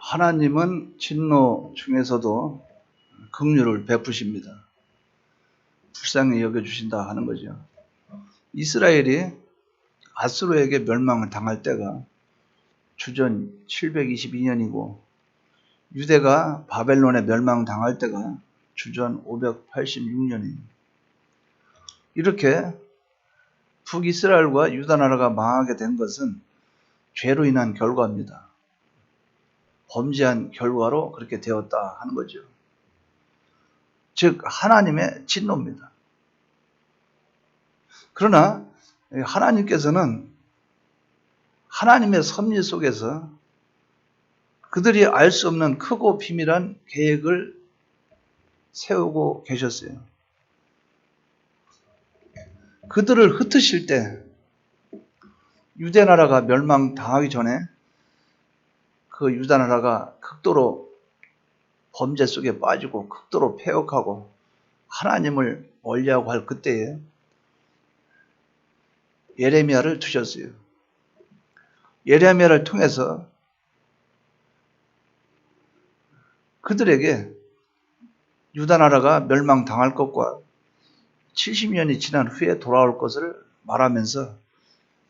하나님은 진노 중에서도 긍휼을 베푸십니다. 불쌍히 여겨주신다 하는 거죠. 이스라엘이 아수르에게 멸망을 당할 때가 주전 722년이고 유대가 바벨론에 멸망당할 때가 주전 586년입니다. 이렇게 북이스라엘과 유다 나라가 망하게 된 것은 죄로 인한 결과입니다. 범죄한 결과로 그렇게 되었다 하는 거죠. 즉 하나님의 진노입니다. 그러나 하나님께서는 하나님의 섭리 속에서 그들이 알 수 없는 크고 비밀한 계획을 세우고 계셨어요. 그들을 흩으실 때 유대 나라가 멸망당하기 전에 그 유다 나라가 극도로 범죄 속에 빠지고 극도로 패역하고 하나님을 멀리하고 할 그때에 예레미야를 두셨어요. 예레미야를 통해서 그들에게 유다 나라가 멸망당할 것과 70년이 지난 후에 돌아올 것을 말하면서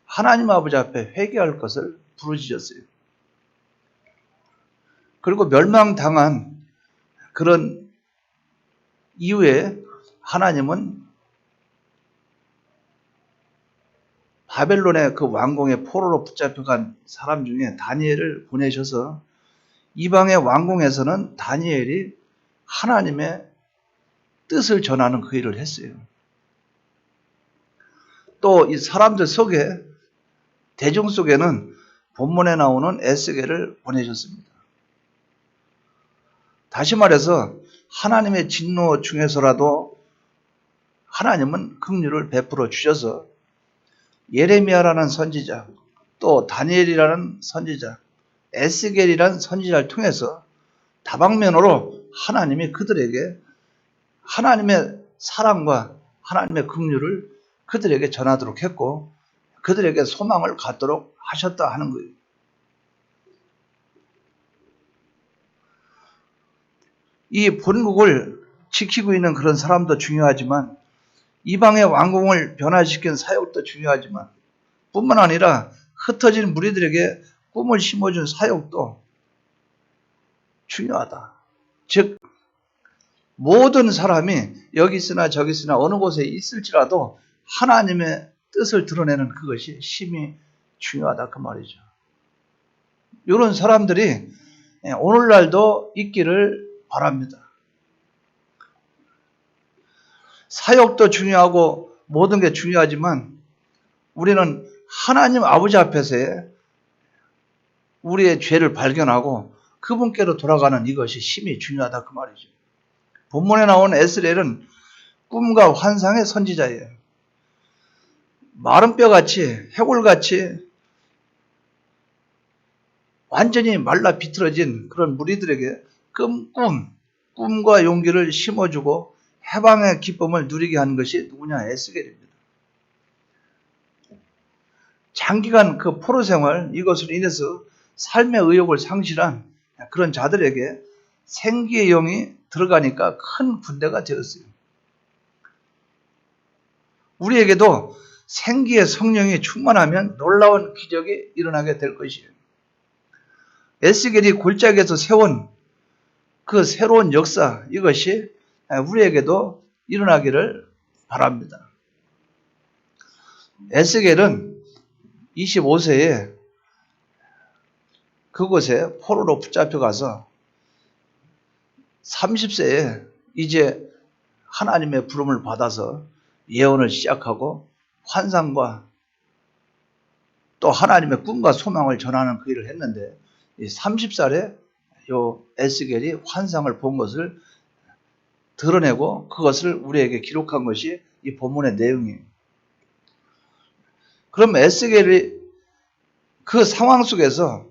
하나님 아버지 앞에 회개할 것을 부르짖었어요. 그리고 멸망당한 그런 이후에 하나님은 바벨론의 그 왕궁의 포로로 붙잡혀간 사람 중에 다니엘을 보내셔서 이방의 왕궁에서는 다니엘이 하나님의 뜻을 전하는 그 일을 했어요. 또 이 사람들 속에 대중 속에는 본문에 나오는 에스겔을 보내셨습니다. 다시 말해서 하나님의 진노 중에서라도 하나님은 긍휼을 베풀어 주셔서 예레미야라는 선지자, 또 다니엘이라는 선지자, 에스겔이라는 선지자를 통해서 다방면으로 하나님이 그들에게 하나님의 사랑과 하나님의 긍휼을 그들에게 전하도록 했고 그들에게 소망을 갖도록 하셨다 하는 거예요. 이 본국을 지키고 있는 그런 사람도 중요하지만 이방의 왕궁을 변화시킨 사역도 중요하지만 뿐만 아니라 흩어진 무리들에게 꿈을 심어준 사역도 중요하다. 즉 모든 사람이 여기 있으나 저기 있으나 어느 곳에 있을지라도 하나님의 뜻을 드러내는 그것이 심히 중요하다 그 말이죠. 이런 사람들이 오늘날도 있기를 바랍니다. 사역도 중요하고 모든 게 중요하지만 우리는 하나님 아버지 앞에서의 우리의 죄를 발견하고 그분께로 돌아가는 이것이 심히 중요하다 그 말이죠. 본문에 나온 에스겔은 꿈과 환상의 선지자예요. 마른 뼈같이 해골같이 완전히 말라 비틀어진 그런 무리들에게 꿈과 용기를 심어주고 해방의 기쁨을 누리게 하는 것이 누구냐? 에스겔입니다. 장기간 그 포로 생활 이것으로 인해서 삶의 의욕을 상실한 그런 자들에게 생기의 영이 들어가니까 큰 군대가 되었어요. 우리에게도 생기의 성령이 충만하면 놀라운 기적이 일어나게 될 것이에요. 에스겔이 골짜기에서 세운 그 새로운 역사 이것이 우리에게도 일어나기를 바랍니다. 에스겔은 25세에 그곳에 포로로 붙잡혀가서 30세에 이제 하나님의 부름을 받아서 예언을 시작하고 환상과 또 하나님의 꿈과 소망을 전하는 그 일을 했는데 30살에 요 에스겔이 환상을 본 것을 드러내고 그것을 우리에게 기록한 것이 이 본문의 내용이에요. 그럼 에스겔이 그 상황 속에서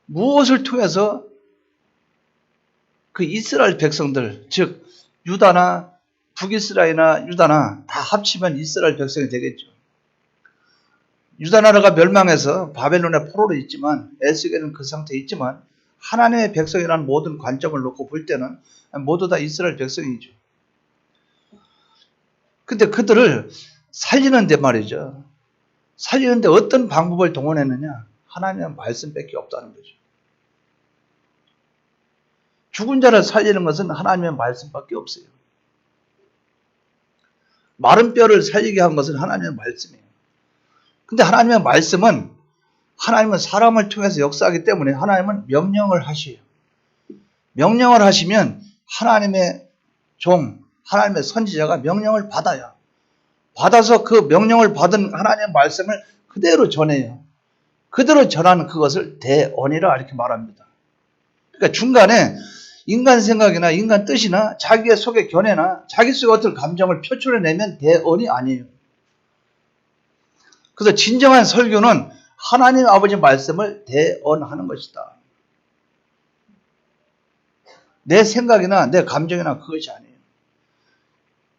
무엇을 통해서 그 이스라엘 백성들, 즉 유다나 북이스라엘이나 유다나 다 합치면 이스라엘 백성이 되겠죠. 유다 나라가 멸망해서 바벨론의 포로로 있지만 에스겔은 그 상태에 있지만 하나님의 백성이라는 모든 관점을 놓고 볼 때는 모두 다 이스라엘 백성이죠. 근데 그들을 살리는데 말이죠. 살리는데 어떤 방법을 동원했느냐? 하나님의 말씀밖에 없다는 거죠. 죽은 자를 살리는 것은 하나님의 말씀밖에 없어요. 마른 뼈를 살리게 한 것은 하나님의 말씀이에요. 근데 하나님의 말씀은 하나님은 사람을 통해서 역사하기 때문에 하나님은 명령을 하셔요. 명령을 하시면 하나님의 종, 하나님의 선지자가 명령을 받아요. 받아서 그 명령을 받은 하나님의 말씀을 그대로 전해요. 그대로 전하는 그것을 대언이라 이렇게 말합니다. 그러니까 중간에 인간 생각이나 인간 뜻이나 자기의 속의 견해나 자기 속의 어떤 감정을 표출해내면 대언이 아니에요. 그래서 진정한 설교는 하나님 아버지 말씀을 대언하는 것이다. 내 생각이나 내 감정이나 그것이 아니에요.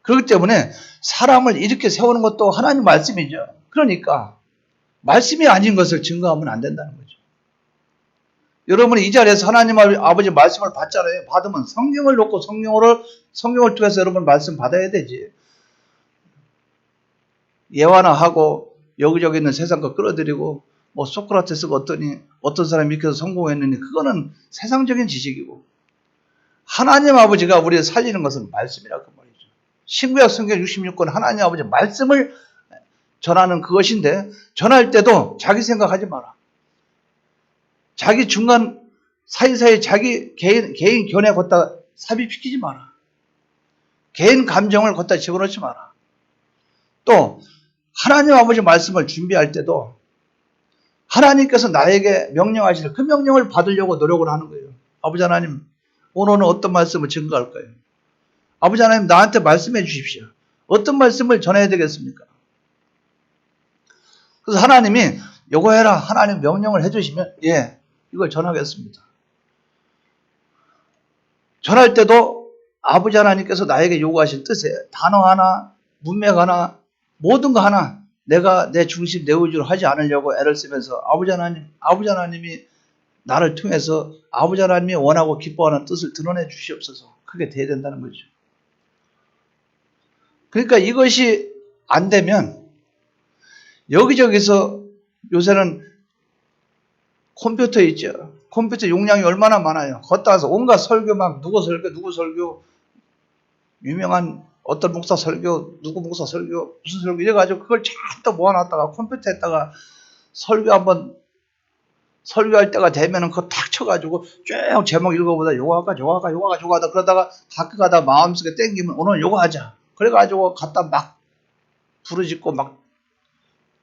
그렇기 때문에 사람을 이렇게 세우는 것도 하나님 말씀이죠. 그러니까 말씀이 아닌 것을 증거하면 안 된다는 거죠. 여러분이 이 자리에서 하나님 아버지 말씀을 받잖아요. 받으면 성경을 놓고 성경을 통해서 여러분 말씀 받아야 되지. 예화나하고 여기저기 있는 세상 거 끌어들이고 뭐 소크라테스가 어떤 사람이 이렇게 해서 성공했느니 그거는 세상적인 지식이고 하나님 아버지가 우리를 살리는 것은 말씀이라고 말이죠. 신구약 성경 66권 하나님 아버지 말씀을 전하는 그것인데 전할 때도 자기 생각하지 마라. 자기 중간 사이사이 자기 개인 견해 걷다 삽입시키지 마라. 개인 감정을 걷다 집어넣지 마라. 또 하나님 아버지 말씀을 준비할 때도 하나님께서 나에게 명령하시는 그 명령을 받으려고 노력을 하는 거예요. 아버지 하나님 오늘은 어떤 말씀을 증거할까요? 아버지 하나님 나한테 말씀해 주십시오. 어떤 말씀을 전해야 되겠습니까? 그래서 하나님이 요거 해라 하나님 명령을 해주시면 예 이걸 전하겠습니다. 전할 때도 아버지 하나님께서 나에게 요구하신 뜻에 단어 하나 문맥 하나 모든 거 하나 내가 내 중심 내 의지로 하지 않으려고 애를 쓰면서 아버지 하나님이 나를 통해서 아버지 하나님이 원하고 기뻐하는 뜻을 드러내 주시옵소서. 그게 돼야 된다는 거죠. 그러니까 이것이 안 되면 여기저기서 요새는 컴퓨터 있죠. 컴퓨터 용량이 얼마나 많아요. 걷다 와서 온갖 설교 막 누구 설교 유명한 어떤 목사 설교 누구 목사 설교 무슨 설교 이래가지고 그걸 잔뜩 모아놨다가 컴퓨터에다가 설교할 때가 되면은 그거 탁 쳐가지고 쭉 제목 읽어보다 요거 하다 그러다가 학교 가다 마음속에 땡기면 오늘 요거 하자. 그래가지고 갖다 막 부르짖고 막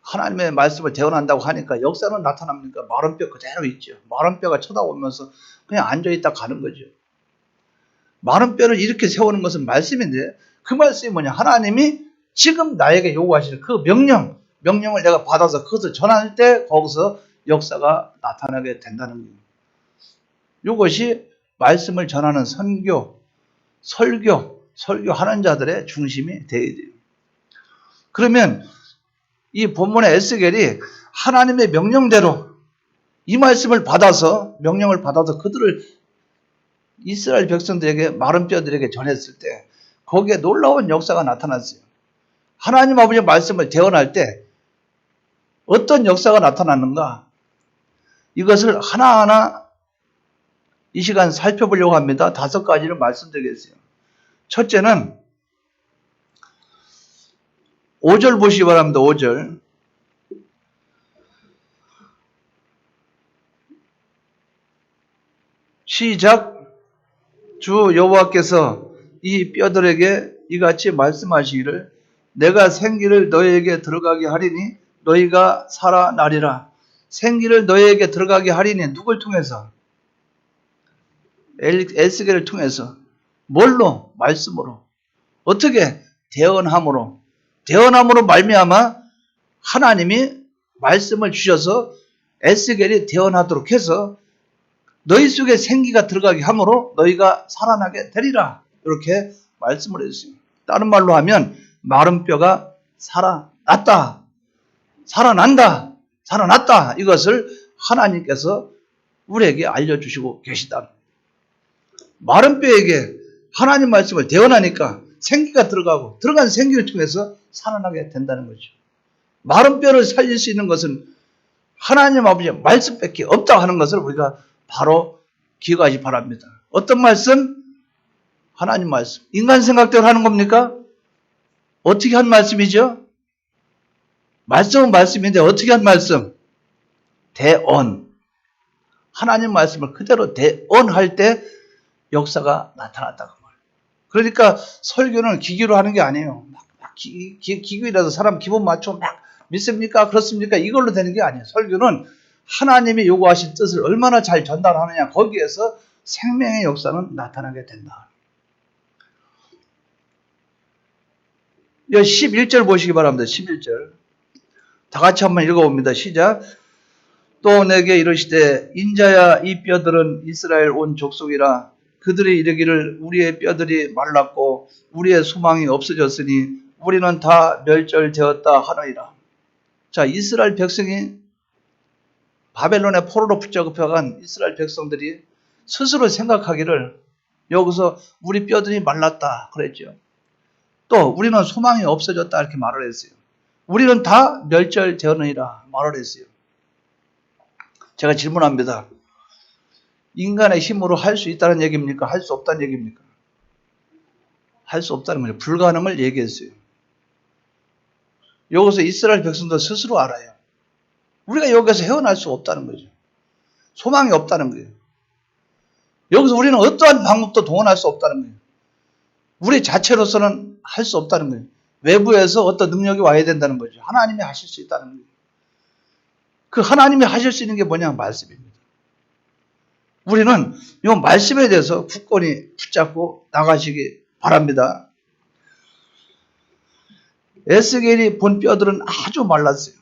하나님의 말씀을 대언한다고 하니까 역사는 나타납니까? 마른 뼈 그대로 있죠. 마른 뼈가 쳐다보면서 그냥 앉아있다 가는 거죠. 마른 뼈를 이렇게 세우는 것은 말씀인데 그 말씀이 뭐냐? 하나님이 지금 나에게 요구하시는 그 명령을 내가 받아서 그것을 전할 때 거기서 역사가 나타나게 된다는 거예요. 이것이 말씀을 전하는 설교하는 자들의 중심이 되어야 돼요. 그러면 이 본문의 에스겔이 하나님의 명령대로 이 말씀을 받아서 명령을 받아서 그들을 이스라엘 백성들에게 마른 뼈들에게 전했을 때 거기에 놀라운 역사가 나타났어요. 하나님 아버지의 말씀을 대언할 때 어떤 역사가 나타났는가? 이것을 하나하나 이 시간 살펴보려고 합니다. 5가지를 말씀드리겠어요. 첫째는 5절 보시기 바랍니다. 5절. 시작. 주 여호와께서 이 뼈들에게 이같이 말씀하시기를 내가 생기를 너희에게 들어가게 하리니 너희가 살아나리라. 생기를 너희에게 들어가게 하리니 누굴 통해서? 에스겔을 통해서. 뭘로? 말씀으로. 어떻게? 대언함으로 말미암아 하나님이 말씀을 주셔서 에스겔이 대언하도록 해서 너희 속에 생기가 들어가게 함으로 너희가 살아나게 되리라. 이렇게 말씀을 해주십니다. 다른 말로 하면 마른 뼈가 살아났다. 살아난다, 살아났다, 이것을 하나님께서 우리에게 알려주시고 계시다. 마른 뼈에게 하나님 말씀을 대언하니까 생기가 들어가고 들어간 생기를 통해서 살아나게 된다는 거죠. 마른 뼈를 살릴 수 있는 것은 하나님 아버지의 말씀밖에 없다 하는 것을 우리가 바로 기억하시 바랍니다. 어떤 말씀? 하나님 말씀. 인간 생각대로 하는 겁니까? 어떻게 한 말씀이죠? 말씀은 말씀인데 어떻게 한 말씀? 대언. 하나님 말씀을 그대로 대언할 때 역사가 나타났다고 말이에요. 그러니까 설교는 기계로 하는 게 아니에요. 기계라도 사람 기분 맞춰 막 믿습니까? 그렇습니까? 이걸로 되는 게 아니에요. 설교는 하나님이 요구하신 뜻을 얼마나 잘 전달하느냐, 거기에서 생명의 역사는 나타나게 된다. 11절 보시기 바랍니다. 11절. 다 같이 한번 읽어봅니다. 시작. 또 내게 이르시되 인자야 이 뼈들은 이스라엘 온 족속이라. 그들이 이르기를 우리의 뼈들이 말랐고 우리의 소망이 없어졌으니 우리는 다 멸절되었다 하느니라. 자, 이스라엘 백성이 바벨론의 포로로 붙잡혀간 이스라엘 백성들이 스스로 생각하기를 여기서 우리 뼈들이 말랐다 그랬죠. 또 우리는 소망이 없어졌다 이렇게 말을 했어요. 우리는 다 멸절되었느니라 말을 했어요. 제가 질문합니다. 인간의 힘으로 할 수 있다는 얘기입니까? 할 수 없다는 얘기입니까? 할 수 없다는 거죠. 불가능을 얘기했어요. 여기서 이스라엘 백성도 스스로 알아요. 우리가 여기서 헤어날 수 없다는 거죠. 소망이 없다는 거예요. 여기서 우리는 어떠한 방법도 동원할 수 없다는 거예요. 우리 자체로서는 할 수 없다는 거예요. 외부에서 어떤 능력이 와야 된다는 거죠. 하나님이 하실 수 있다는 거예요. 그 하나님이 하실 수 있는 게 뭐냐? 말씀입니다. 우리는 이 말씀에 대해서 굳건히 붙잡고 나가시기 바랍니다. 에스겔이 본 뼈들은 아주 말랐어요.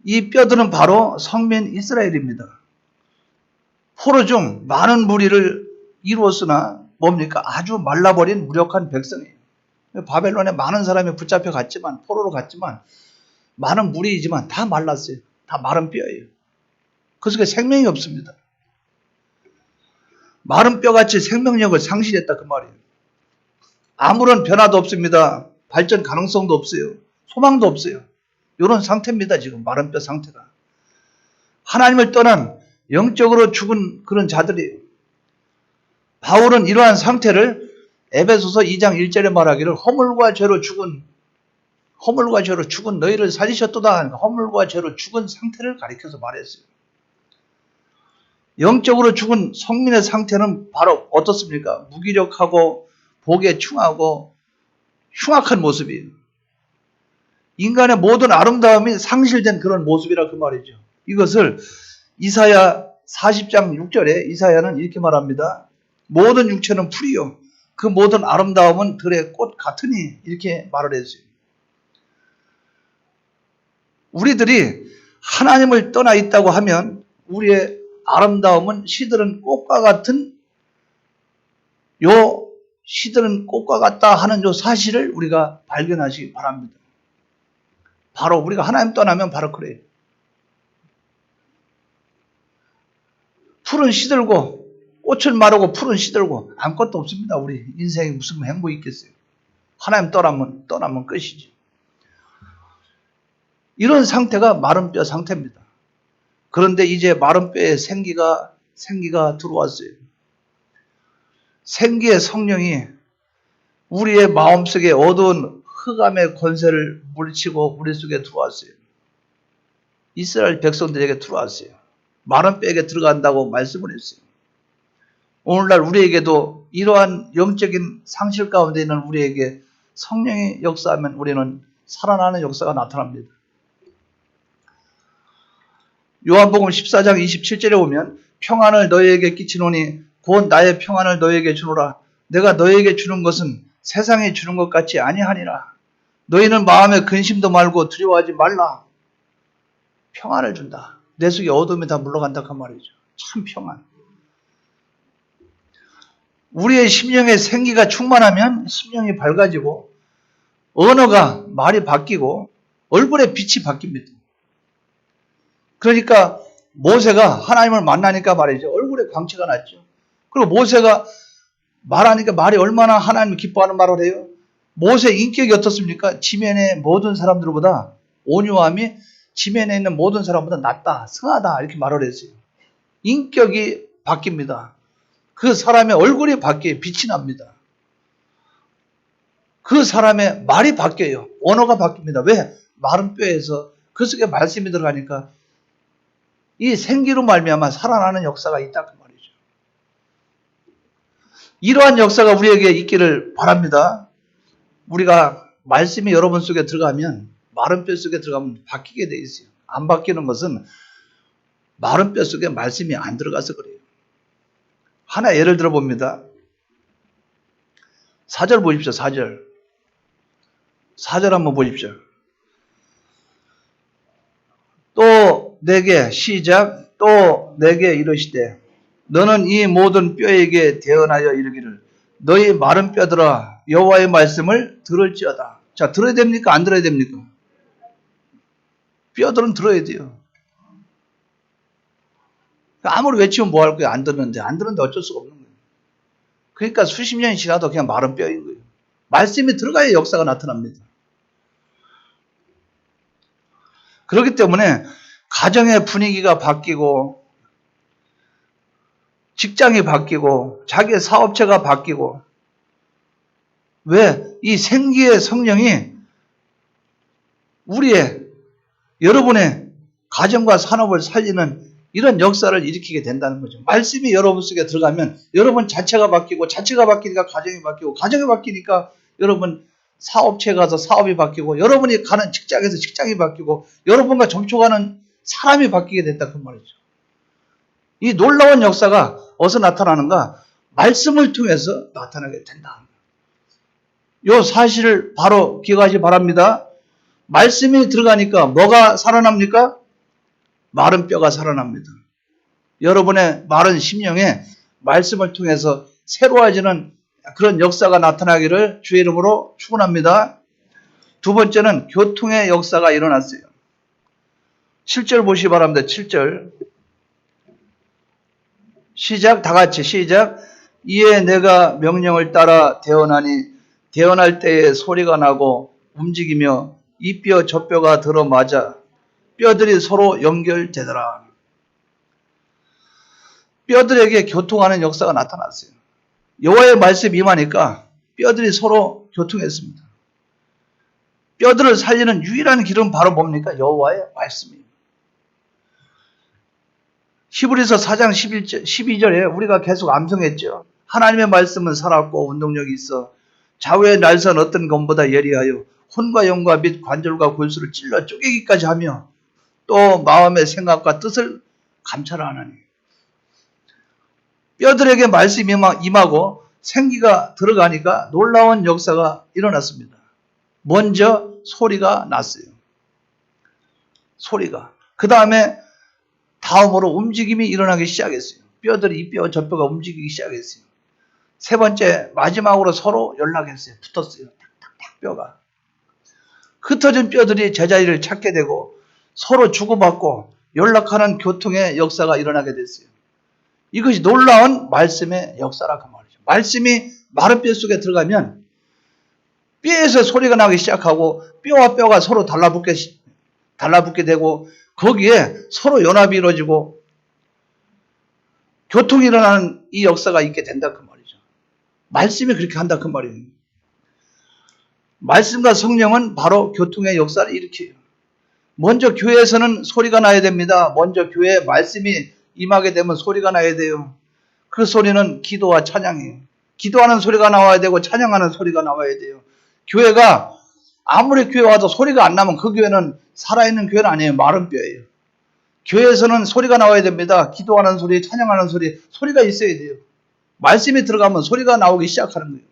이 뼈들은 바로 성민 이스라엘입니다. 포로 중 많은 무리를 이루었으나 뭡니까? 아주 말라버린 무력한 백성이에요. 바벨론에 많은 사람이 붙잡혀 갔지만, 포로로 갔지만, 많은 무리이지만 다 말랐어요. 다 마른 뼈예요. 그 속에 생명이 없습니다. 마른 뼈같이 생명력을 상실했다 그 말이에요. 아무런 변화도 없습니다. 발전 가능성도 없어요. 소망도 없어요. 이런 상태입니다. 지금 마른 뼈 상태가. 하나님을 떠난 영적으로 죽은 그런 자들이에요. 바울은 이러한 상태를 에베소서 2장 1절에 말하기를 허물과 죄로 죽은 너희를 살리셨도다 하니까 허물과 죄로 죽은 상태를 가리켜서 말했어요. 영적으로 죽은 성민의 상태는 바로 어떻습니까? 무기력하고 복에 충하고 흉악한 모습이에요. 인간의 모든 아름다움이 상실된 그런 모습이라 그 말이죠. 이것을 이사야 40장 6절에 이사야는 이렇게 말합니다. 모든 육체는 풀이요. 그 모든 아름다움은 들의 꽃 같으니 이렇게 말을 했어요. 우리들이 하나님을 떠나 있다고 하면 우리의 아름다움은 시들은 꽃과 같은 시들은 꽃과 같다 하는 요 사실을 우리가 발견하시기 바랍니다. 바로 우리가 하나님 떠나면 바로 그래요. 풀은 시들고 꽃은 마르고 풀은 시들고 아무것도 없습니다. 우리 인생에 무슨 행복이 있겠어요. 하나님 떠나면 끝이지. 이런 상태가 마른 뼈 상태입니다. 그런데 이제 마른 뼈에 생기가 들어왔어요. 생기의 성령이 우리의 마음속에 어두운 흑암의 권세를 물리치고 우리 속에 들어왔어요. 이스라엘 백성들에게 들어왔어요. 마른 뼈에게 들어간다고 말씀을 했어요. 오늘날 우리에게도 이러한 영적인 상실 가운데 있는 우리에게 성령이 역사하면 우리는 살아나는 역사가 나타납니다. 요한복음 14장 27절에 보면 평안을 너희에게 끼치노니 곧 나의 평안을 너희에게 주노라. 내가 너희에게 주는 것은 세상이 주는 것 같이 아니하니라. 너희는 마음에 근심도 말고 두려워하지 말라. 평안을 준다. 내 속에 어둠이 다 물러간다 그 말이죠. 참 평안. 우리의 심령에 생기가 충만하면 심령이 밝아지고 언어가 말이 바뀌고 얼굴의 빛이 바뀝니다. 그러니까 모세가 하나님을 만나니까 말이죠. 얼굴에 광채가 났죠. 그리고 모세가 말하니까 말이 얼마나 하나님을 기뻐하는 말을 해요. 모세 인격이 어떻습니까? 지면의 모든 사람들보다 온유함이 지면에 있는 모든 사람보다 낫다, 승하다 이렇게 말을 했어요. 인격이 바뀝니다. 그 사람의 얼굴이 바뀌어요. 빛이 납니다. 그 사람의 말이 바뀌어요. 언어가 바뀝니다. 왜? 마른 뼈에서 그 속에 말씀이 들어가니까 이 생기로 말미암아 살아나는 역사가 있다 그 말이죠. 이러한 역사가 우리에게 있기를 바랍니다. 우리가 말씀이 여러분 속에 들어가면 마른 뼈 속에 들어가면 바뀌게 돼 있어요. 안 바뀌는 것은 마른 뼈 속에 말씀이 안 들어가서 그래요. 하나 예를 들어 봅니다. 4절 보십시오. 4절. 4절 한번 보십시오. 또 내게 시작 또 내게 이르시되 너는 이 모든 뼈에게 대언하여 이르기를 너희 마른 뼈들아 여호와의 말씀을 들을지어다. 자, 들어야 됩니까? 안 들어야 됩니까? 뼈들은 들어야 돼요. 아무리 외치면 뭐 할 거예요? 안 듣는데 어쩔 수가 없는 거예요. 그러니까 수십 년이 지나도 그냥 마른 뼈인 거예요. 말씀이 들어가야 역사가 나타납니다. 그렇기 때문에 가정의 분위기가 바뀌고 직장이 바뀌고 자기의 사업체가 바뀌고 왜? 이 생기의 성령이 우리의 여러분의 가정과 산업을 살리는 이런 역사를 일으키게 된다는 거죠. 말씀이 여러분 속에 들어가면 여러분 자체가 바뀌고 자체가 바뀌니까 가정이 바뀌고 가정이 바뀌니까 여러분 사업체에 가서 사업이 바뀌고 여러분이 가는 직장에서 직장이 바뀌고 여러분과 접촉하는 사람이 바뀌게 됐다 그 말이죠. 이 놀라운 역사가 어디서 나타나는가? 말씀을 통해서 나타나게 된다. 이 사실을 바로 기억하시기 바랍니다. 말씀이 들어가니까 뭐가 살아납니까? 마른 뼈가 살아납니다. 여러분의 마른 심령에 말씀을 통해서 새로워지는 그런 역사가 나타나기를 주의 이름으로 축원합니다. 두 번째는 교통의 역사가 일어났어요. 7절 보시기 바랍니다. 7절 시작 다 같이 시작 이에 내가 명령을 따라 대언하니 대언할 때에 소리가 나고 움직이며 이 뼈 저 뼈가 들어맞아 뼈들이 서로 연결되더라. 뼈들에게 교통하는 역사가 나타났어요. 여호와의 말씀이 임하니까 뼈들이 서로 교통했습니다. 뼈들을 살리는 유일한 길은 바로 뭡니까? 여호와의 말씀입니다. 히브리서 4장 12절에 우리가 계속 암송했죠. 하나님의 말씀은 살았고 운동력이 있어 좌우의 날선 어떤 검보다 예리하여 혼과 영과 및 관절과 골수를 찔러 쪼개기까지 하며 또 마음의 생각과 뜻을 감찰하나니 뼈들에게 말씀이 임하고 생기가 들어가니까 놀라운 역사가 일어났습니다. 먼저 소리가 났어요. 소리가. 그 다음에 다음으로 움직임이 일어나기 시작했어요. 뼈들이 이 뼈 저 뼈가 움직이기 시작했어요. 세 번째 마지막으로 서로 연락했어요. 붙었어요. 탁탁탁 뼈가. 흩어진 뼈들이 제자리를 찾게 되고 서로 주고받고 연락하는 교통의 역사가 일어나게 됐어요. 이것이 놀라운 말씀의 역사라 그 말이죠. 말씀이 마른 뼈 속에 들어가면 뼈에서 소리가 나기 시작하고 뼈와 뼈가 서로 달라붙게 되고 거기에 서로 연합이 이루어지고 교통이 일어나는 이 역사가 있게 된다 그 말이죠. 말씀이 그렇게 한다 그 말이에요. 말씀과 성령은 바로 교통의 역사를 일으켜요. 먼저 교회에서는 소리가 나야 됩니다. 먼저 교회에 말씀이 임하게 되면 소리가 나야 돼요. 그 소리는 기도와 찬양이에요. 기도하는 소리가 나와야 되고 찬양하는 소리가 나와야 돼요. 교회가 아무리 교회 와도 소리가 안 나면 그 교회는 살아있는 교회는 아니에요. 마른 뼈예요. 교회에서는 소리가 나와야 됩니다. 기도하는 소리, 찬양하는 소리, 소리가 있어야 돼요. 말씀이 들어가면 소리가 나오기 시작하는 거예요.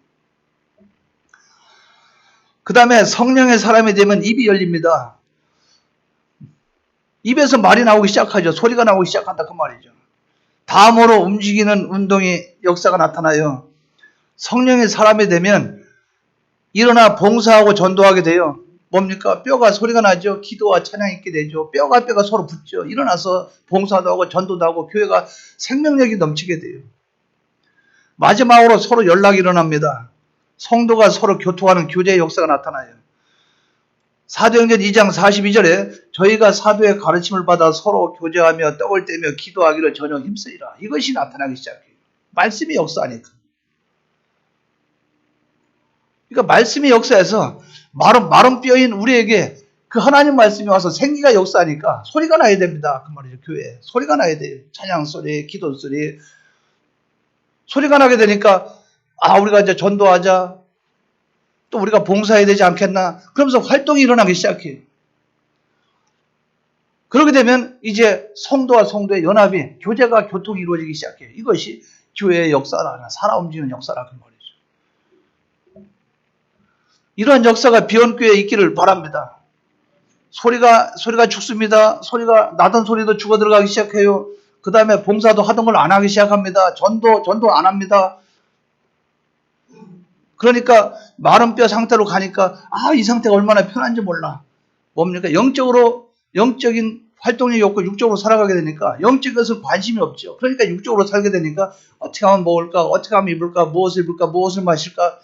그 다음에 성령의 사람이 되면 입이 열립니다. 입에서 말이 나오기 시작하죠. 소리가 나오기 시작한다 그 말이죠. 다음으로 움직이는 운동이 역사가 나타나요. 성령의 사람이 되면 일어나 봉사하고 전도하게 돼요. 뭡니까? 뼈가 소리가 나죠. 기도와 찬양이 있게 되죠. 뼈가 서로 붙죠. 일어나서 봉사도 하고 전도도 하고 교회가 생명력이 넘치게 돼요. 마지막으로 서로 연락이 일어납니다. 성도가 서로 교통하는 교제의 역사가 나타나요. 사도행전 2장 42절에 저희가 사도의 가르침을 받아 서로 교제하며 떡을 떼며 기도하기를 전혀 힘쓰리라. 이것이 나타나기 시작해요. 말씀이 역사하니까. 그러니까 말씀이 역사해서 마른 뼈인 우리에게 그 하나님 말씀이 와서 생기가 역사하니까 소리가 나야 됩니다. 그 말이죠. 교회에. 소리가 나야 돼요. 찬양 소리, 기도 소리. 소리가 나게 되니까 우리가 이제 전도하자. 또 우리가 봉사해야 되지 않겠나. 그러면서 활동이 일어나기 시작해요. 그렇게 되면 이제 성도와 성도의 연합이 교제가 교통이 이루어지기 시작해요. 이것이 교회의 역사라, 살아 움직이는 역사라 그 말이죠. 이러한 역사가 비원교회에 있기를 바랍니다. 소리가 죽습니다. 소리가 나던 소리도 죽어 들어가기 시작해요. 그 다음에 봉사도 하던 걸 안 하기 시작합니다. 전도 안 합니다. 그러니까 마른 뼈 상태로 가니까 이 상태가 얼마나 편한지 몰라. 뭡니까? 영적인 활동력이 없고 육적으로 살아가게 되니까 영적인 것은 관심이 없죠. 그러니까 육적으로 살게 되니까 어떻게 하면 먹을까? 어떻게 하면 입을까? 무엇을 입을까? 무엇을 마실까?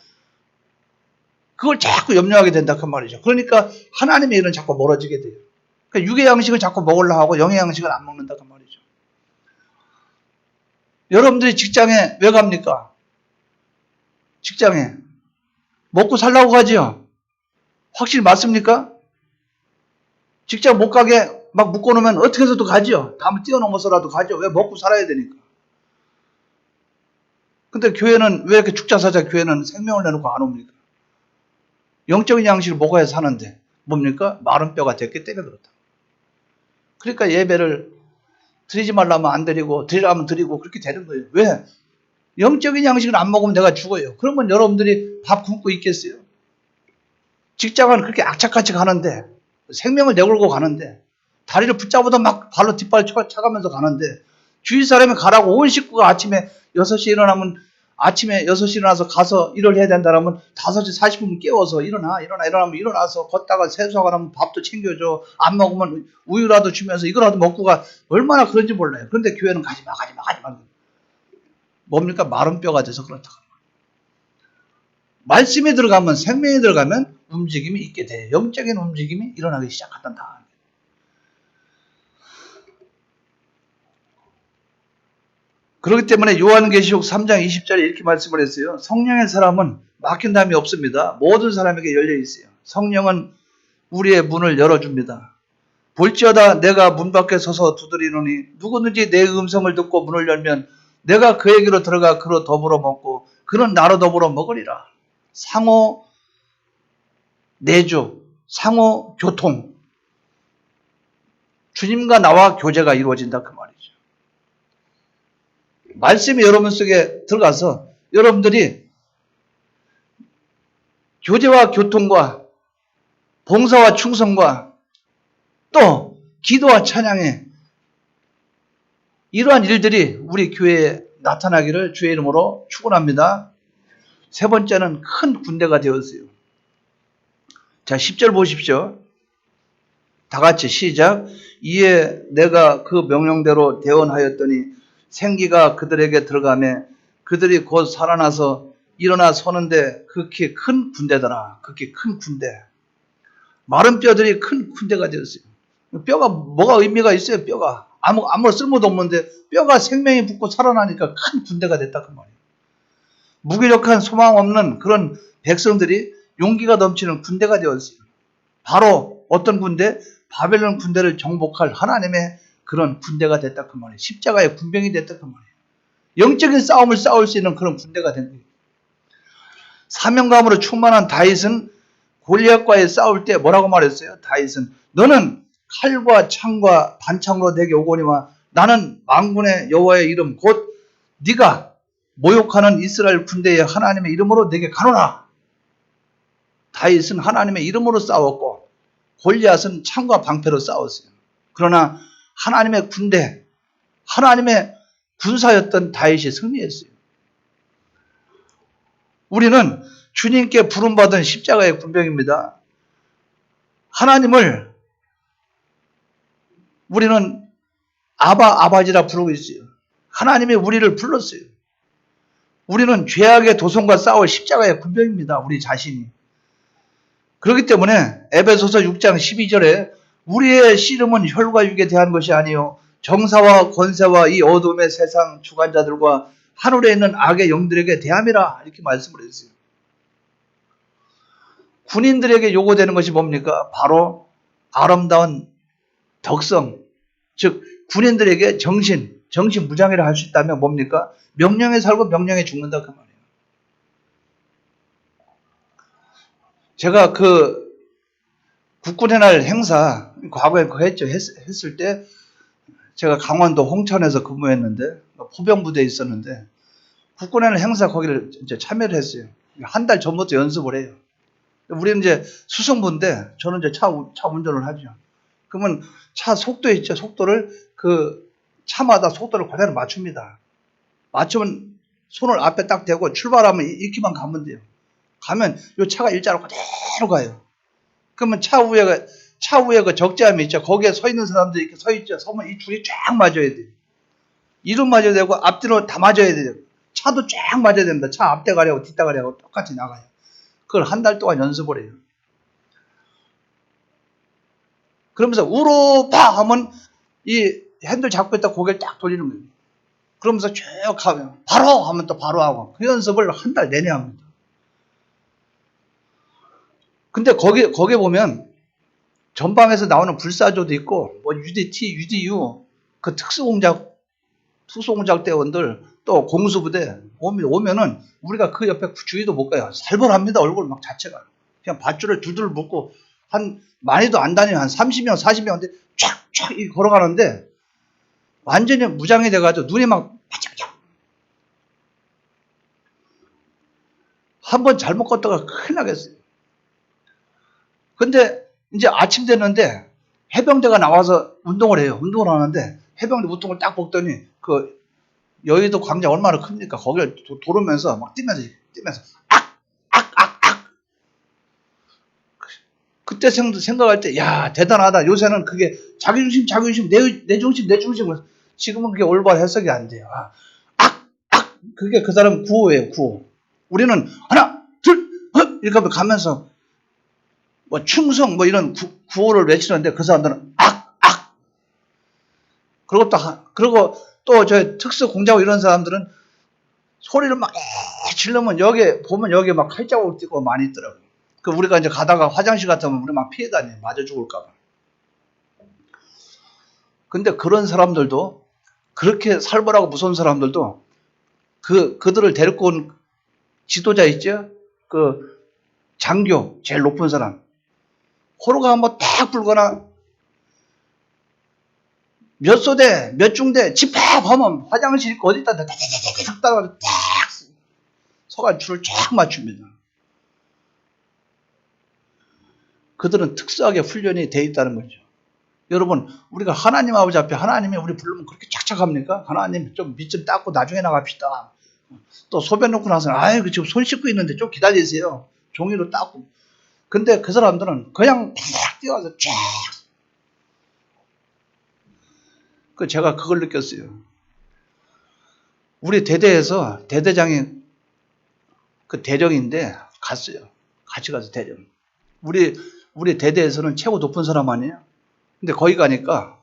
그걸 자꾸 염려하게 된다 그 말이죠. 그러니까 하나님의 일은 자꾸 멀어지게 돼요. 그러니까 육의 양식을 자꾸 먹으려고 하고 영의 양식을 안 먹는다 그 말이죠. 여러분들이 직장에 왜 갑니까? 직장에 먹고 살라고 가지요. 확실히 맞습니까? 직장 못 가게 막 묶어놓으면 어떻게 해서도 가지요. 담을 뛰어넘어서라도 가죠. 왜? 먹고 살아야 되니까. 근데 교회는 왜 이렇게 죽자사자 교회는 생명을 내놓고 안 옵니까? 영적인 양식을 먹어야 사는데 뭡니까? 마른 뼈가 됐기 때문에 그렇다. 그러니까 예배를 드리지 말라면 안 드리고 드리라면 드리고 그렇게 되는 거예요. 왜? 영적인 양식을 안 먹으면 내가 죽어요. 그러면 여러분들이 밥 굶고 있겠어요? 직장은 그렇게 악착같이 가는데 생명을 내걸고 가는데 다리를 붙잡아도 막 발로 뒷발 차가면서 가는데 주위 사람이 가라고 온 식구가 아침에 6시에 일어나면 아침에 6시 일어나서 가서 일을 해야 된다면 5시 40분 깨워서 일어나면 일어나서 걷다가 세수하고 나면 밥도 챙겨줘. 안 먹으면 우유라도 주면서 이거라도 먹고 가. 얼마나 그런지 몰라요. 그런데 교회는 가지마. 뭡니까? 마른 뼈가 돼서 그렇다. 말씀이 들어가면 생명이 들어가면 움직임이 있게 돼요. 영적인 움직임이 일어나기 시작한다. 그렇기 때문에 요한계시록 3장 20절에 이렇게 말씀을 했어요. 성령의 사람은 막힌 담이 없습니다. 모든 사람에게 열려 있어요. 성령은 우리의 문을 열어줍니다. 볼지어다 내가 문 밖에 서서 두드리노니 누구든지 내 음성을 듣고 문을 열면 내가 그에게로 들어가 그로 더불어 먹고 그는 나로 더불어 먹으리라. 상호 내주, 상호 교통. 주님과 나와 교제가 이루어진다 그 말이죠. 말씀이 여러분 속에 들어가서 여러분들이 교제와 교통과 봉사와 충성과 또 기도와 찬양에 이러한 일들이 우리 교회에 나타나기를 주의 이름으로 축원합니다. 세 번째는 큰 군대가 되었어요. 자, 10절 보십시오. 다 같이 시작. 이에 내가 그 명령대로 대언하였더니 생기가 그들에게 들어가매 그들이 곧 살아나서 일어나 서는데 극히 큰 군대더라. 극히 큰 군대. 마른 뼈들이 큰 군대가 되었어요. 뼈가 뭐가 의미가 있어요? 뼈가 아무 쓸모도 없는데 뼈가 생명이 붙고 살아나니까 큰 군대가 됐다 그 말이에요. 무기력한 소망 없는 그런 백성들이 용기가 넘치는 군대가 되었어요. 바로 어떤 군대? 바벨론 군대를 정복할 하나님의 그런 군대가 됐다 그 말이에요. 십자가의 군병이 됐다 그 말이에요. 영적인 싸움을 싸울 수 있는 그런 군대가 된 거예요. 사명감으로 충만한 다윗은 골리앗과의 싸울 때 뭐라고 말했어요? 다윗은 너는 칼과 창과 반창으로 내게 오거니와 나는 만군의 여호와의 이름 곧 네가 모욕하는 이스라엘 군대의 하나님의 이름으로 내게 가노라. 다윗은 하나님의 이름으로 싸웠고 골리앗은 창과 방패로 싸웠어요. 그러나 하나님의 군대, 하나님의 군사였던 다윗이 승리했어요. 우리는 주님께 부름받은 십자가의 군병입니다. 하나님을 우리는 아바지라 부르고 있어요. 하나님이 우리를 불렀어요. 우리는 죄악의 도성과 싸울 십자가의 군병입니다. 우리 자신이. 그렇기 때문에 에베소서 6장 12절에 우리의 씨름은 혈과 육에 대한 것이 아니요 정사와 권세와 이 어둠의 세상 주관자들과 하늘에 있는 악의 영들에게 대함이라 이렇게 말씀을 했어요. 군인들에게 요구되는 것이 뭡니까? 바로 아름다운 덕성, 즉 군인들에게 정신무장이라 할 수 있다면 뭡니까? 명령에 살고 명령에 죽는다 그 말이에요. 제가 그 국군의 날 행사 과거에 그거 했을 때 제가 강원도 홍천에서 근무했는데 포병부대에 있었는데 국군의 날 행사 거기를 이제 참여를 했어요. 한 달 전부터 연습을 해요. 우리는 이제 수송부인데 저는 이제 차 운전을 하죠. 그러면 차 속도 있죠. 속도를 그 차마다 속도를 그대로 맞춥니다. 맞추면 손을 앞에 딱 대고 출발하면 이렇게만 가면 돼요. 가면 이 차가 일자로 그대로 가요. 그러면 차 위에 그 적재함이 있죠. 거기에 서 있는 사람들이 이렇게 서 있죠. 서면 이 줄이 쫙 맞아야 돼요. 이름 맞아야 되고 앞뒤로 다 맞아야 돼요. 차도 쫙 맞아야 됩니다. 차 앞대가리하고 뒷대가리하고 똑같이 나가요. 그걸 한 달 동안 연습을 해요. 그러면서 우로파 하면 이 핸들 잡고 있다 고개를 딱 돌리는 거예요. 그러면서 쭉 하면 바로 하면 또 바로 하고 그 연습을 한 달 내내 합니다. 근데 거기에 보면 전방에서 나오는 불사조도 있고 뭐 UDT, UDU 그 특수공작 대원들 또 공수부대 오면은 우리가 그 옆에 주위도 못 가요. 살벌합니다. 얼굴 막 자체가 그냥 밧줄을 둘둘 묶고 한 많이도 안 다니면 한 30명 40명인데 쫙쫙 걸어가는데 완전히 무장이 돼가지고 눈이 막 바짝바짝 한번 잘못 걷다가 큰일 나겠어요. 근데 이제 아침 됐는데 해병대가 나와서 운동을 해요. 운동을 하는데 해병대 운동을 딱 보더니 그 여의도 광장 얼마나 큽니까? 거기를 돌으면서 막 뛰면서 그때 생각할 때 야 대단하다. 요새는 그게 자기 중심 내 중심 지금은 그게 올바른 해석이 안 돼요. 그게 그 사람 구호예요. 구호. 우리는 하나 둘 이렇게 가면서 뭐 충성 뭐 이런 구호를 외치는데 그 사람들은 그리고 또 저 특수 공작하고 이런 사람들은 소리를 막 지르면 여기에 막 칼자국 띄고 많이 있더라고요. 그 우리가 이제 가다가 화장실 같으면 우리 막 피해 다녀요. 맞아 죽을까 봐. 근데 그런 사람들도 그렇게 살벌하고 무서운 사람들도 그들을 데리고 온 지도자 있죠? 그 장교 제일 높은 사람 호로가 한번 딱 불거나 몇 소대 몇 중대 집합하면 화장실 있고 어디다 딱 서가 줄을 쫙 맞춥니다. 그들은 특수하게 훈련이 돼 있다는 거죠. 여러분 우리가 하나님 아버지 앞에 하나님이 우리 부르면 그렇게 착착합니까? 하나님 좀 밑 좀 닦고 나중에 나갑시다. 또 소변 놓고 나서 아유 지금 손 씻고 있는데 좀 기다리세요. 종이로 닦고. 근데 그 사람들은 그냥 탁 뛰어와서 쫙. 제가 그걸 느꼈어요. 우리 대대에서 대대장이 그 대령인데 갔어요. 같이 가서 대령. 우리 대대에서는 최고 높은 사람 아니에요? 근데 거기 가니까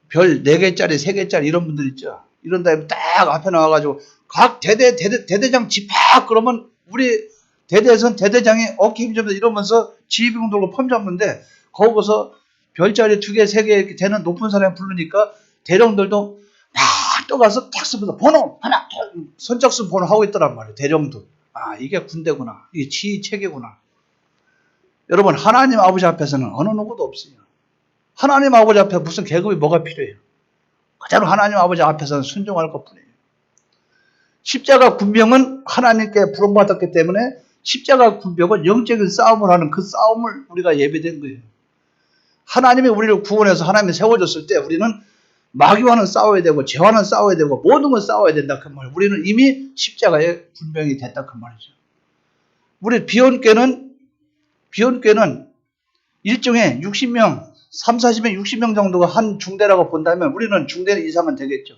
별 4개짜리, 3개짜리 이런 분들 있죠. 이런 다음에 딱 앞에 나와가지고 각 대대장 집합 그러면 우리 대대에서는 대대장이 어깨 힘 좀 이러면서 지휘병 들고 펌 잡는데 거기서 별자리 2개, 3개 이렇게 되는 높은 사람이 부르니까 대령들도 막 또 가서 탁 쓰면서 번호 하나 선착순 번호 하고 있더란 말이에요. 대령도. 이게 군대구나. 이게 지휘 체계구나. 여러분 하나님 아버지 앞에서는 어느 누구도 없어요. 하나님 아버지 앞에 무슨 계급이 뭐가 필요해요. 그대로 하나님 아버지 앞에서는 순종할 것뿐이에요. 십자가 군병은 하나님께 부름받았기 때문에 십자가 군병은 영적인 싸움을 하는 그 싸움을 우리가 예배된 거예요. 하나님이 우리를 구원해서 하나님이 세워줬을 때 우리는 마귀와는 싸워야 되고 죄와는 싸워야 되고 모든 걸 싸워야 된다 그 말이에요. 우리는 이미 십자가의 군병이 됐다 그 말이죠. 우리 비온교는 일종의 60명, 3, 40명, 60명 정도가 한 중대라고 본다면 우리는 중대 이상은 되겠죠.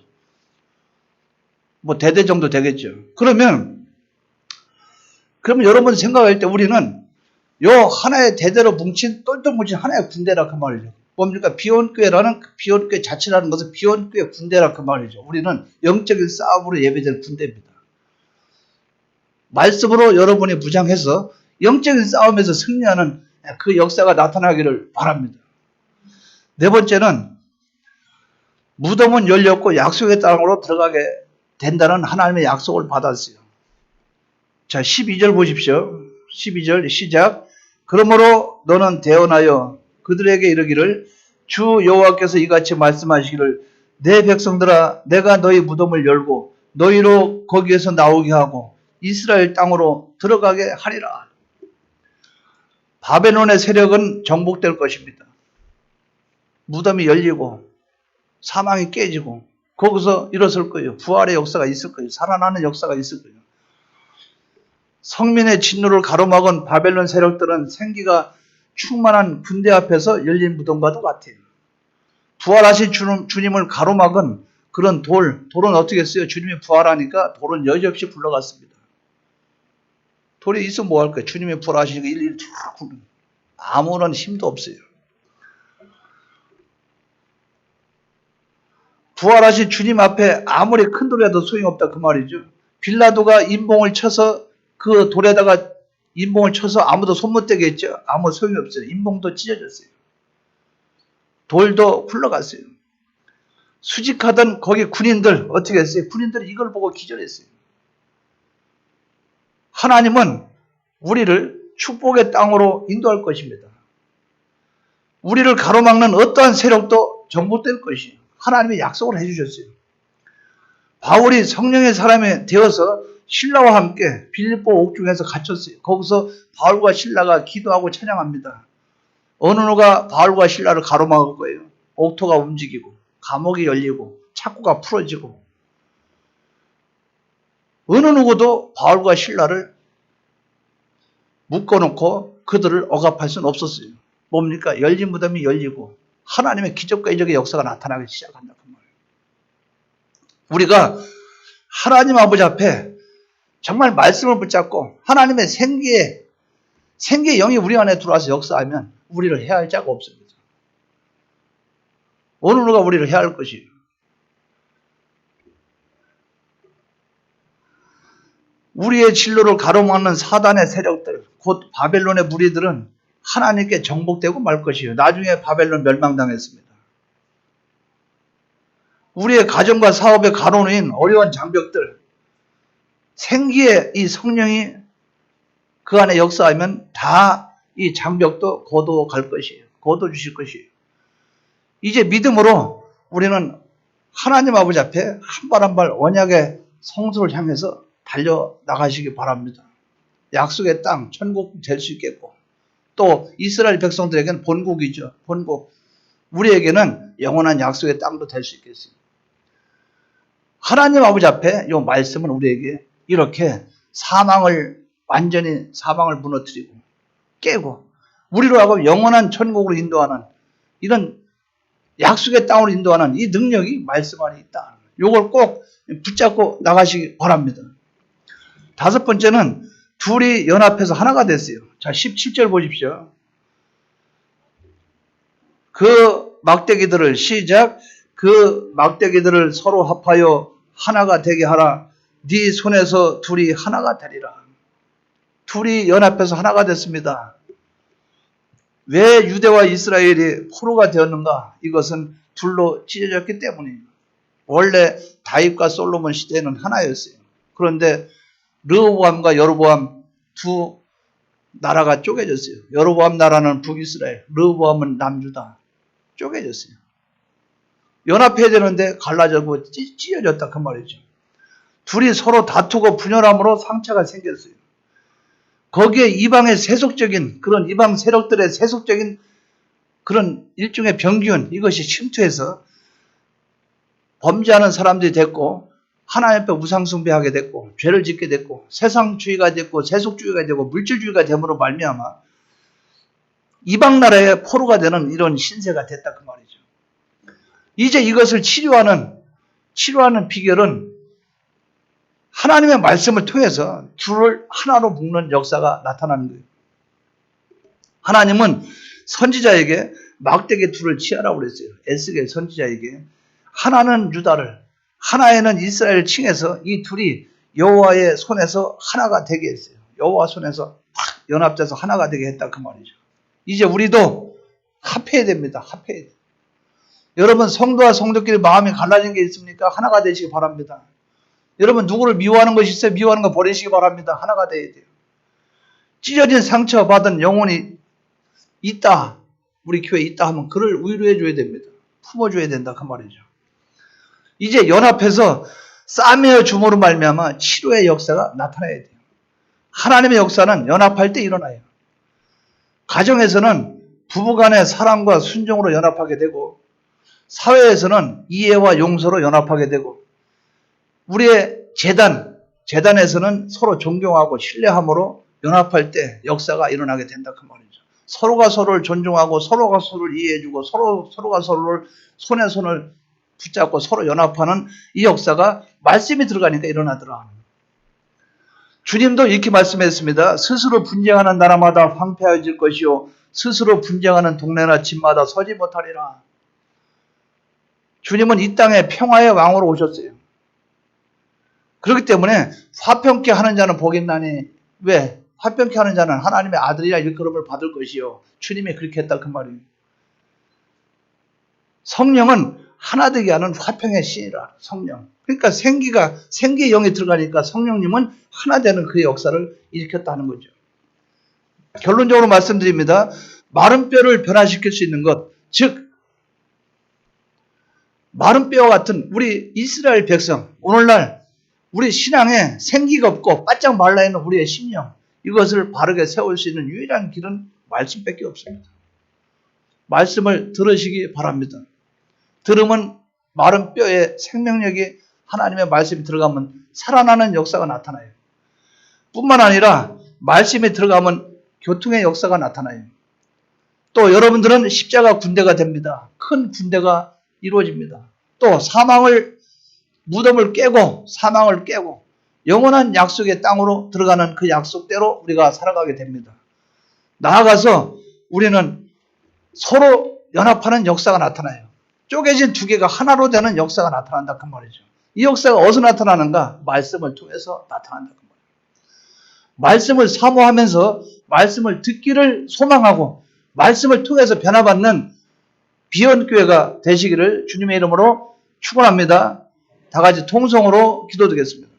뭐 대대 정도 되겠죠. 그러면 여러분 생각할 때 우리는 요 하나의 대대로 뭉친 똘똘 뭉친 하나의 군대라 그 말이죠. 뭡니까? 비원교회라는 비원교회 자체라는 것은 비원교회 군대라 그 말이죠. 우리는 영적인 싸움으로 예배될 군대입니다. 말씀으로 여러분이 무장해서 영적인 싸움에서 승리하는 그 역사가 나타나기를 바랍니다. 네 번째는 무덤은 열렸고 약속의 땅으로 들어가게 된다는 하나님의 약속을 받았어요. 자, 12절 보십시오. 12절 시작. 그러므로 너는 대언하여 그들에게 이르기를 주 여호와께서 이같이 말씀하시기를 내 백성들아 내가 너희 무덤을 열고 너희로 거기에서 나오게 하고 이스라엘 땅으로 들어가게 하리라. 바벨론의 세력은 정복될 것입니다. 무덤이 열리고 사망이 깨지고 거기서 일어설 거예요. 부활의 역사가 있을 거예요. 살아나는 역사가 있을 거예요. 성민의 진노를 가로막은 바벨론 세력들은 생기가 충만한 군대 앞에서 열린 무덤과도 같아요. 부활하신 주님을 가로막은 그런 돌은 어떻게 했어요? 주님이 부활하니까 돌은 여지없이 굴러갔습니다. 돌이 있으면 뭐 할 거예요? 주님이 부활하시니까 일일이 쫙 굴러. 아무런 힘도 없어요. 부활하신 주님 앞에 아무리 큰 돌이라도 소용없다 그 말이죠. 빌라도가 인봉을 쳐서 그 돌에다가 인봉을 쳐서 아무도 손 못 대게 했죠. 아무 소용이 없어요. 인봉도 찢어졌어요. 돌도 굴러갔어요. 수직하던 거기 군인들 어떻게 했어요? 군인들이 이걸 보고 기절했어요. 하나님은 우리를 축복의 땅으로 인도할 것입니다. 우리를 가로막는 어떠한 세력도 정복될 것이에요. 하나님이 약속을 해주셨어요. 바울이 성령의 사람이 되어서 신라와 함께 빌립보 옥중에서 갇혔어요. 거기서 바울과 신라가 기도하고 찬양합니다. 어느 누가 바울과 신라를 가로막을 거예요. 옥토가 움직이고 감옥이 열리고 창고가 풀어지고 어느 누구도 바울과 신라를 묶어놓고 그들을 억압할 수는 없었어요. 뭡니까? 열린 무덤이 열리고 하나님의 기적과 이적의 역사가 나타나기 시작한다. 그 말이에요. 우리가 하나님 아버지 앞에 정말 말씀을 붙잡고 하나님의 생기의 영이 우리 안에 들어와서 역사하면 우리를 해할 자가 없습니다. 어느 누가 우리를 해할 것이에요. 우리의 진로를 가로막는 사단의 세력들, 곧 바벨론의 무리들은 하나님께 정복되고 말 것이에요. 나중에 바벨론 멸망당했습니다. 우리의 가정과 사업의 가로놓인 어려운 장벽들, 생기의 이 성령이 그 안에 역사하면 다 이 장벽도 거두어 갈 것이에요. 거두어 주실 것이에요. 이제 믿음으로 우리는 하나님 아버지 앞에 한 발 한 발 언약의 성소를 향해서 달려나가시기 바랍니다. 약속의 땅, 천국 될 수 있겠고 또 이스라엘 백성들에게는 본국이죠. 본국. 우리에게는 영원한 약속의 땅도 될 수 있겠어요. 하나님 아버지 앞에 이 말씀은 우리에게 이렇게 완전히 사망을 무너뜨리고 깨고 우리로 하여금 영원한 천국으로 인도하는 이런 약속의 땅으로 인도하는 이 능력이 말씀 안에 있다. 이걸 꼭 붙잡고 나가시기 바랍니다. 다섯 번째는 둘이 연합해서 하나가 됐어요. 자, 17절 보십시오. 그 막대기들을 시작. 그 막대기들을 서로 합하여 하나가 되게 하라. 네 손에서 둘이 하나가 되리라. 둘이 연합해서 하나가 됐습니다. 왜 유대와 이스라엘이 포로가 되었는가? 이것은 둘로 찢어졌기 때문이에요. 원래 다윗과 솔로몬 시대는 하나였어요. 그런데 르호보암과 여로보암 두 나라가 쪼개졌어요. 여로보암 나라는 북이스라엘, 르호보암은 남유다. 쪼개졌어요. 연합해야 되는데 갈라져고 찢어졌다 그 말이죠. 둘이 서로 다투고 분열함으로 상처가 생겼어요. 거기에 이방의 세속적인 그런 이방 세력들의 세속적인 그런 일종의 병균 이것이 침투해서 범죄하는 사람들이 됐고 하나님 앞에 우상숭배하게 됐고 죄를 짓게 됐고 세상주의가 됐고 세속주의가 되고 물질주의가 됨으로 말미암아 이방 나라의 포로가 되는 이런 신세가 됐다 그 말이죠. 이제 이것을 치료하는 비결은 하나님의 말씀을 통해서 둘을 하나로 묶는 역사가 나타나는 거예요. 하나님은 선지자에게 막대기 둘을 취하라고 그랬어요. 에스겔 선지자에게 하나는 유다를, 하나에는 이스라엘을 칭해서 이 둘이 여호와의 손에서 하나가 되게 했어요. 여호와 손에서 팍 연합돼서 하나가 되게 했다 그 말이죠. 이제 우리도 합해야 됩니다. 합해야 돼요. 여러분 성도와 성도끼리 마음이 갈라진 게 있습니까? 하나가 되시기 바랍니다. 여러분 누구를 미워하는 것이 있어요? 미워하는 거 버리시기 바랍니다. 하나가 돼야 돼요. 찢어진 상처받은 영혼이 있다. 우리 교회에 있다 하면 그를 위로해 줘야 됩니다. 품어줘야 된다 그 말이죠. 이제 연합해서 싸매어 줌으로 말미암아 치료의 역사가 나타나야 돼요. 하나님의 역사는 연합할 때 일어나요. 가정에서는 부부간의 사랑과 순종으로 연합하게 되고 사회에서는 이해와 용서로 연합하게 되고 우리의 재단에서는 서로 존경하고 신뢰함으로 연합할 때 역사가 일어나게 된다 그 말이죠. 서로가 서로를 존중하고 서로가 서로를 이해해주고 서로가 서로를 손에 손을 붙잡고 서로 연합하는 이 역사가 말씀이 들어가니까 일어나더라. 주님도 이렇게 말씀했습니다. 스스로 분쟁하는 나라마다 황폐해질 것이요 스스로 분쟁하는 동네나 집마다 서지 못하리라. 주님은 이 땅에 평화의 왕으로 오셨어요. 그렇기 때문에 화평케 하는 자는 복이 있나니 왜? 화평케 하는 자는 하나님의 아들이라 일컬음을 받을 것이요. 주님이 그렇게 했다 그 말이에요. 성령은 하나 되게 하는 화평의 신이라 성령. 그러니까 생기의 영이 들어가니까 성령님은 하나 되는 그 역사를 일으켰다는 거죠. 결론적으로 말씀드립니다. 마른 뼈를 변화시킬 수 있는 것, 즉 마른 뼈와 같은 우리 이스라엘 백성, 오늘날 우리 신앙에 생기가 없고 바짝 말라있는 우리의 심령, 이것을 바르게 세울 수 있는 유일한 길은 말씀밖에 없습니다. 말씀을 들으시기 바랍니다. 들으면 마른 뼈에 생명력이 하나님의 말씀이 들어가면 살아나는 역사가 나타나요. 뿐만 아니라 말씀이 들어가면 교통의 역사가 나타나요. 또 여러분들은 십자가 군대가 됩니다. 큰 군대가 이루어집니다. 또 무덤을 깨고 사망을 깨고 영원한 약속의 땅으로 들어가는 그 약속대로 우리가 살아가게 됩니다. 나아가서 우리는 서로 연합하는 역사가 나타나요. 쪼개진 두 개가 하나로 되는 역사가 나타난다 그 말이죠. 이 역사가 어디서 나타나는가? 말씀을 통해서 나타난다 그 말이죠. 말씀을 사모하면서 말씀을 듣기를 소망하고 말씀을 통해서 변화받는 비언교회가 되시기를 주님의 이름으로 축원합니다. 다 같이 통성으로 기도드리겠습니다.